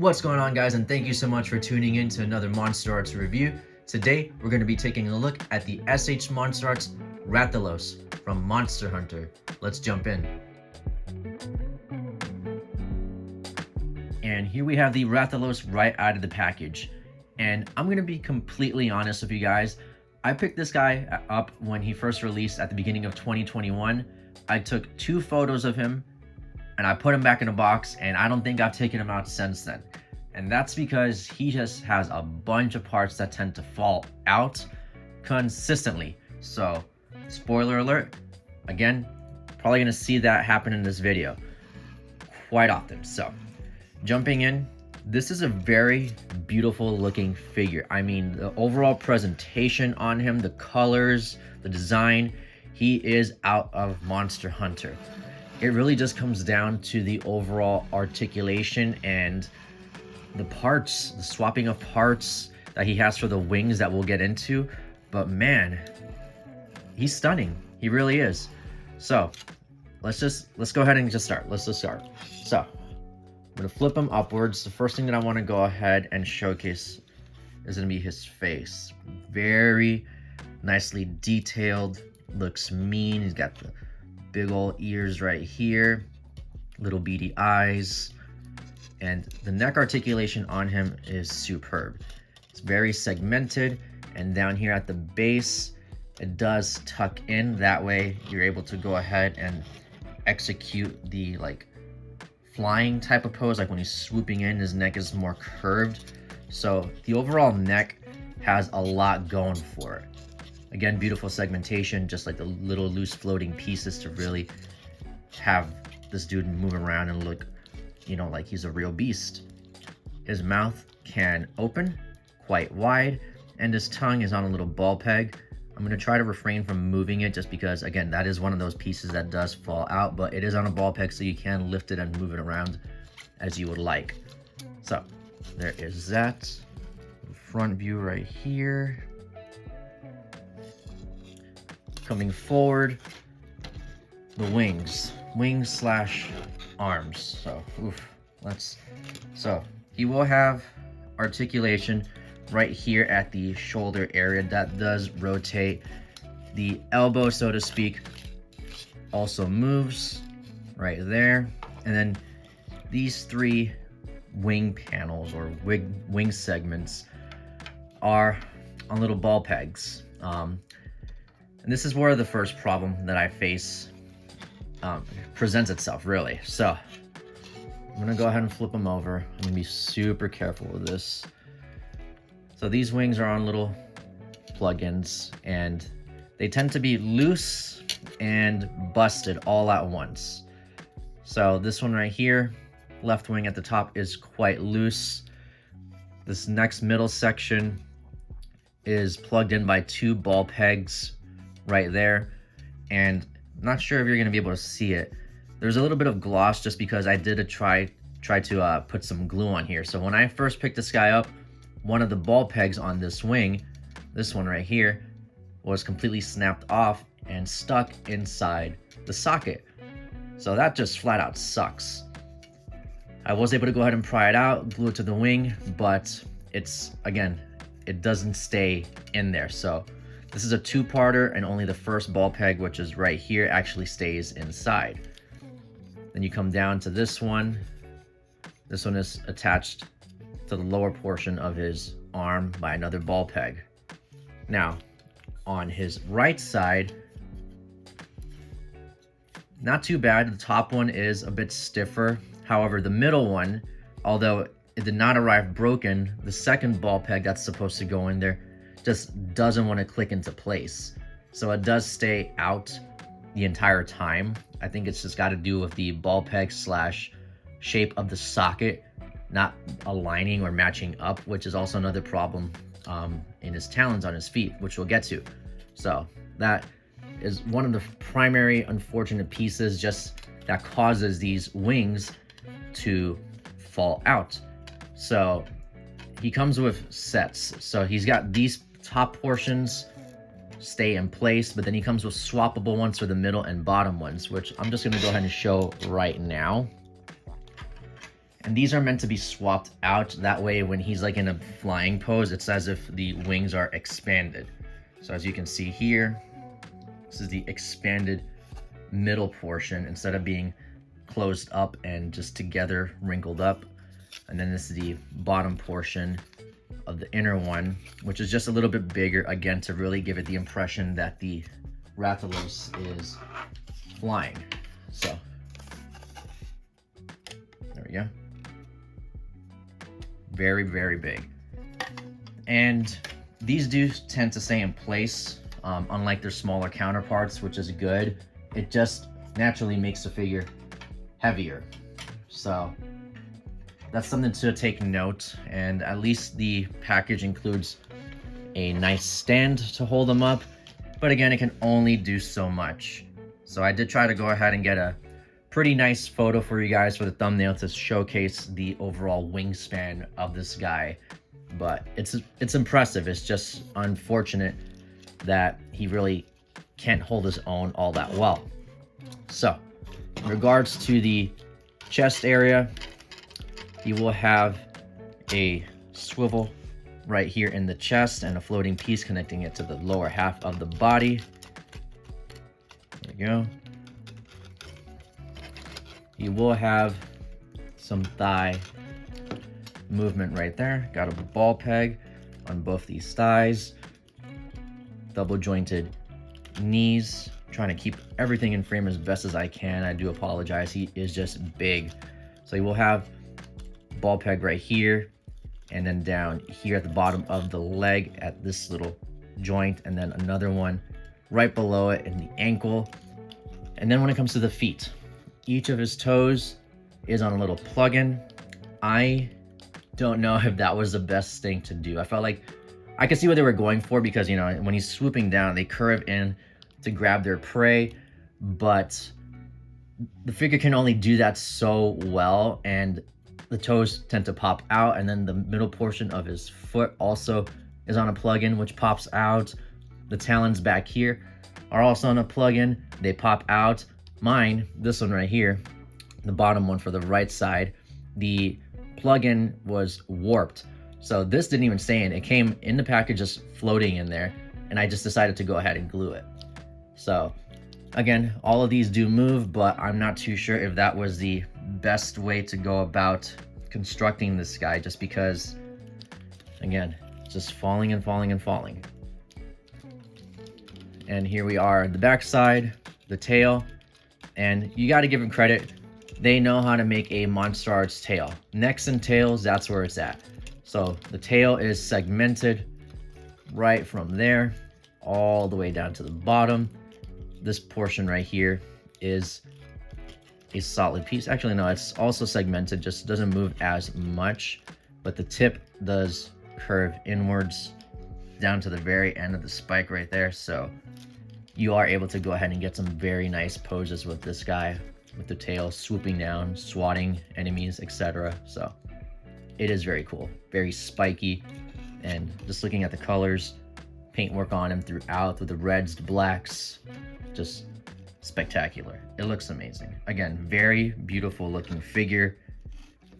What's going on, guys, and thank you so much for tuning in to another Monsterarts review. Today we're going to be taking a look at the SH Monsterarts Rathalos from Monster Hunter. Let's jump in. And here we have the Rathalos right out of the package. And I'm going to be completely honest with you guys. I picked this guy up when he first released at the beginning of 2021. I took 2 photos of him and I put him back in a box, and I don't think I've taken him out since then. And that's because he just has a bunch of parts that tend to fall out consistently. So, spoiler alert, again, probably gonna see that happen in this video quite often. So, jumping in, this is a very beautiful looking figure. I mean, the overall presentation on him, the colors, the design, he is out of Monster Hunter. It really just comes down to the overall articulation and the parts, the swapping of parts that he has for the wings that we'll get into. But man, he's stunning. He really is. So let's go ahead and start. Let's just start. So I'm gonna flip him upwards. The first thing that I want to go ahead and showcase is gonna be his face. Very nicely detailed, looks mean. He's got the big old ears right here, little beady eyes, and the neck articulation on him is superb. It's very segmented, and down here at the base, it does tuck in. That way you're able to go ahead and execute the flying type of pose. Like when he's swooping in, his neck is more curved. So the overall neck has a lot going for it. Again, beautiful segmentation, just like the little loose floating pieces to really have this dude move around and look, like he's a real beast. His mouth can open quite wide, and his tongue is on a little ball peg. I'm gonna try to refrain from moving it just because, again, that is one of those pieces that does fall out, but it is on a ball peg, so you can lift it and move it around as you would like. So there is that. Front view right here. Coming forward, the wings slash arms. So so he will have articulation right here at the shoulder area that does rotate. The elbow, so to speak, also moves right there. And then these 3 wing panels or wing segments are on little ball pegs. And this is where the first problem that I face presents itself, really. So I'm gonna go ahead and flip them over. I'm gonna be super careful with this. So these wings are on little plugins, and they tend to be loose and busted all at once. So this one right here, left wing at the top, is quite loose. This next middle section is plugged in by 2 ball pegs right there, and I'm not sure if you're gonna be able to see it. There's a little bit of gloss just because I did try to put some glue on here. So when I first picked this guy up, one of the ball pegs on this wing, this one right here, was completely snapped off and stuck inside the socket. So that just flat out sucks. I was able to go ahead and pry it out, glue it to the wing, but it doesn't stay in there. So this is a 2-parter, and only the first ball peg, which is right here, actually stays inside. Then you come down to this one. This one is attached to the lower portion of his arm by another ball peg. Now, on his right side, not too bad. The top one is a bit stiffer. However, the middle one, although it did not arrive broken, the second ball peg that's supposed to go in there just doesn't want to click into place. So it does stay out the entire time. I think it's just got to do with the ball peg slash shape of the socket not aligning or matching up, which is also another problem in his talons on his feet, which we'll get to. So that is one of the primary unfortunate pieces just that causes these wings to fall out. So he comes with sets. So he's got these top portions stay in place, but then he comes with swappable ones for the middle and bottom ones, which I'm just going to go ahead and show right now. And these are meant to be swapped out. That way when he's like in a flying pose, it's as if the wings are expanded. So as you can see here, this is the expanded middle portion instead of being closed up and just together wrinkled up. And then this is the bottom portion of the inner one, which is just a little bit bigger, again, to really give it the impression that the Rathalos is flying. So there we go. Very, very big. And these do tend to stay in place, unlike their smaller counterparts, which is good. It just naturally makes the figure heavier. So that's something to take note. And at least the package includes a nice stand to hold them up. But again, it can only do so much. So I did try to go ahead and get a pretty nice photo for you guys for the thumbnail to showcase the overall wingspan of this guy. But it's impressive. It's just unfortunate that he really can't hold his own all that well. So in regards to the chest area, he will have a swivel right here in the chest and a floating piece connecting it to the lower half of the body. There we go. He will have some thigh movement right there. Got a ball peg on both these thighs. Double jointed knees. Trying to keep everything in frame as best as I can. I do apologize. He is just big. So he will have ball peg right here, and then down here at the bottom of the leg at this little joint, and then another one right below it in the ankle. And then when it comes to the feet, each of his toes is on a little plug-in. I don't know if that was the best thing to do. I felt like I could see what they were going for, because, you know, when he's swooping down, they curve in to grab their prey, but the figure can only do that so well, and the toes tend to pop out, and then the middle portion of his foot also is on a plug-in, which pops out. The talons back here are also on a plug-in. They pop out. Mine, this one right here, the bottom one for the right side, the plug-in was warped. So this didn't even stay in. It came in the package just floating in there, and I just decided to go ahead and glue it. So again, all of these do move, but I'm not too sure if that was the best way to go about constructing this guy, just because, again, just falling and falling and falling. And here we are, the back side, the tail, and you got to give them credit. They know how to make a Monsterarts tail. Necks and tails, that's where it's at. So the tail is segmented right from there all the way down to the bottom. This portion right here is a solid piece. Actually, no, it's also segmented, just doesn't move as much, but the tip does curve inwards down to the very end of the spike right there. So you are able to go ahead and get some very nice poses with this guy, with the tail swooping down, swatting enemies, etc. So it is very cool, very spiky, and just looking at the colors, paintwork on him throughout with the reds, the blacks, just spectacular. It looks amazing. Again, very beautiful looking figure.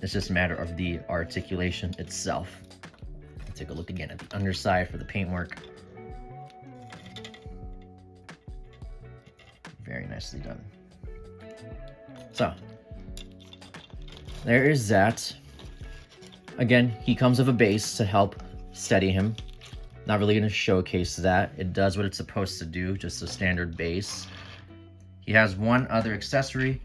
It's just a matter of the articulation itself. Let's take a look again at the underside for the paintwork. Very nicely done. So there is that. Again, he comes with a base to help steady him. Not really going to showcase that. It does what it's supposed to do, just a standard base. He has one other accessory,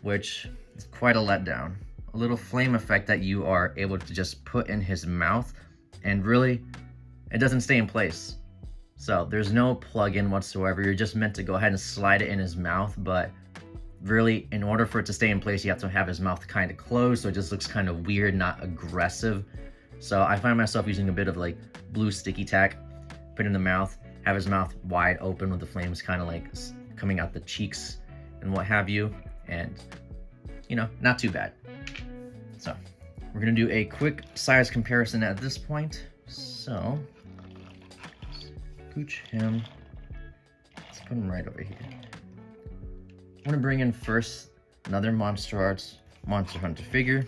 which is quite a letdown. A little flame effect that you are able to just put in his mouth, and really, it doesn't stay in place. So there's no plug-in whatsoever. You're just meant to go ahead and slide it in his mouth, but really, in order for it to stay in place, you have to have his mouth kind of closed, so it just looks kind of weird, not aggressive. So I find myself using a bit of like blue sticky tack, put it in the mouth, have his mouth wide open with the flames kind of like coming out the cheeks and what have you, and you know, not too bad. So we're gonna do a quick size comparison at this point. So scooch him, let's put him right over here. I'm gonna bring in first another Monsterarts Monster Hunter figure.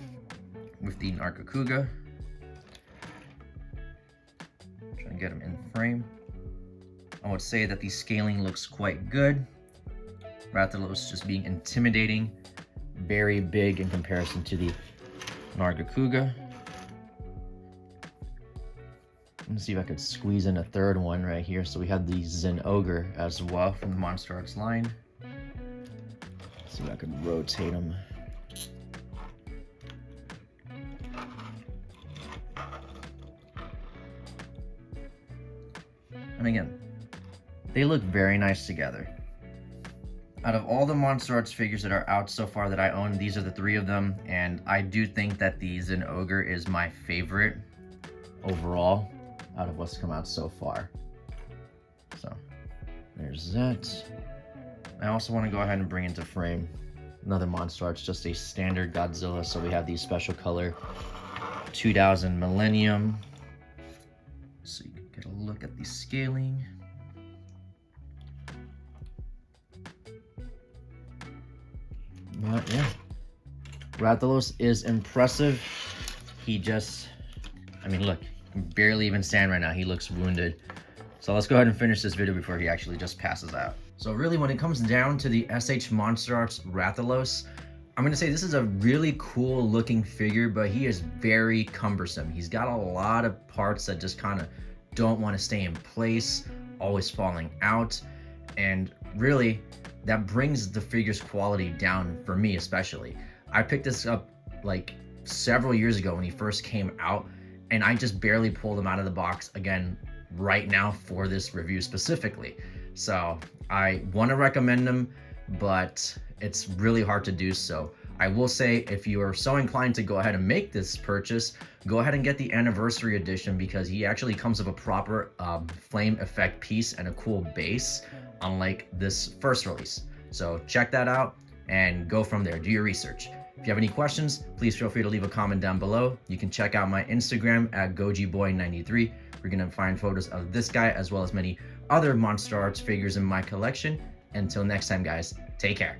with the Nargacuga. Trying to get him in frame. I would say that the scaling looks quite good. Rathalos just being intimidating, very big in comparison to the Nargacuga. Let's see if I could squeeze in a third one right here. So we have the Zen Ogre as well from the Monsterarts line. Let's see if I could rotate him. And again, they look very nice together. Out of all the Monsterarts figures that are out so far that I own, these are the 3 of them, and I do think that the Zen Ogre is my favorite overall out of what's come out so far. So there's that. I also want to go ahead and bring into frame another Monsterarts, just a standard Godzilla. So we have the special color 2000 Millennium. So you can get a look at the scaling. But yeah, Rathalos is impressive. He just, I mean, look, he can barely even stand right now. He looks wounded. So let's go ahead and finish this video before he actually just passes out. So really, when it comes down to the SH Monsterarts Rathalos, I'm gonna say this is a really cool looking figure, but he is very cumbersome. He's got a lot of parts that just kind of don't want to stay in place, always falling out, and really, that brings the figure's quality down for me especially. I picked this up like several years ago when he first came out, and I just barely pulled him out of the box again right now for this review specifically. So I want to recommend him, but it's really hard to do so. I will say, if you are so inclined to go ahead and make this purchase, go ahead and get the anniversary edition, because he actually comes with a proper flame effect piece and a cool base, unlike this first release. So check that out and go from there. Do your research. If you have any questions, please feel free to leave a comment down below. You can check out my Instagram at gojiboy93. We're gonna find photos of this guy as well as many other Monsterarts figures in my collection. Until next time, guys, take care.